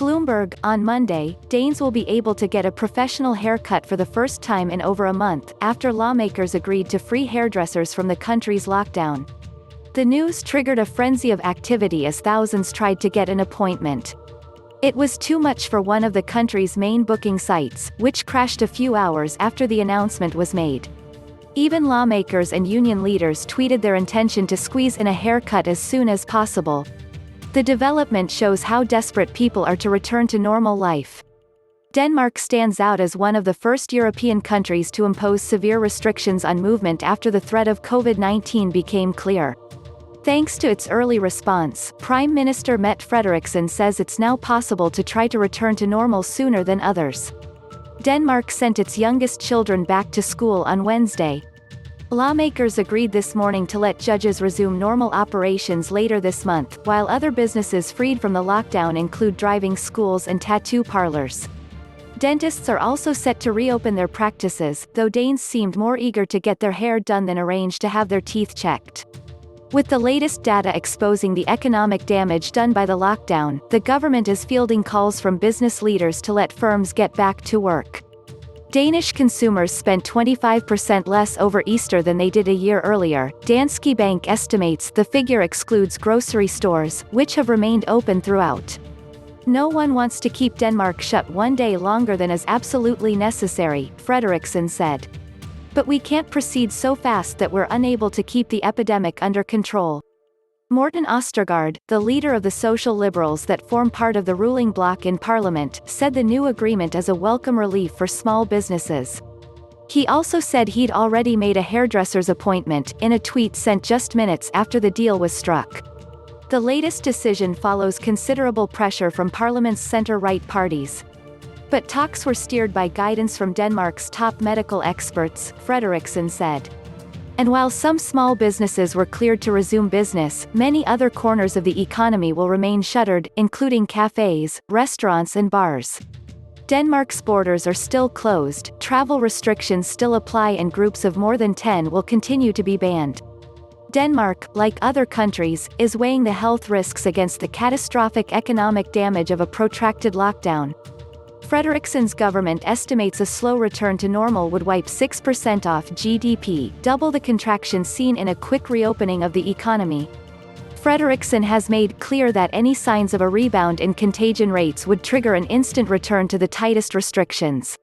Bloomberg, on Monday, Danes will be able to get a professional haircut for the first time in over a month, after lawmakers agreed to free hairdressers from the country's lockdown. The news triggered a frenzy of activity as thousands tried to get an appointment. It was too much for one of the country's main booking sites, which crashed a few hours after the announcement was made. Even lawmakers and union leaders tweeted their intention to squeeze in a haircut as soon as possible. The development shows how desperate people are to return to normal life. Denmark stands out as one of the first European countries to impose severe restrictions on movement after the threat of COVID-19 became clear. Thanks to its early response, Prime Minister Mette Frederiksen says it's now possible to try to return to normal sooner than others. Denmark sent its youngest children back to school on Wednesday. Lawmakers agreed this morning to let judges resume normal operations later this month, while other businesses freed from the lockdown include driving schools and tattoo parlors. Dentists are also set to reopen their practices, though Danes seemed more eager to get their hair done than arranged to have their teeth checked. With the latest data exposing the economic damage done by the lockdown, the government is fielding calls from business leaders to let firms get back to work. Danish consumers spent 25% less over Easter than they did a year earlier. Danske Bank estimates the figure excludes grocery stores, which have remained open throughout. No one wants to keep Denmark shut one day longer than is absolutely necessary, Frederiksen said. But we can't proceed so fast that we're unable to keep the epidemic under control. Morten Østergaard, the leader of the Social Liberals that form part of the ruling bloc in Parliament, said the new agreement is a welcome relief for small businesses. He also said he'd already made a hairdresser's appointment, in a tweet sent just minutes after the deal was struck. The latest decision follows considerable pressure from Parliament's centre-right parties. But talks were steered by guidance from Denmark's top medical experts, Frederiksen said. And while some small businesses were cleared to resume business, many other corners of the economy will remain shuttered, including cafes, restaurants and bars. Denmark's borders are still closed, travel restrictions still apply and groups of more than 10 will continue to be banned. Denmark, like other countries, is weighing the health risks against the catastrophic economic damage of a protracted lockdown. Frederiksen's government estimates a slow return to normal would wipe 6% off GDP, double the contraction seen in a quick reopening of the economy. Frederiksen has made clear that any signs of a rebound in contagion rates would trigger an instant return to the tightest restrictions.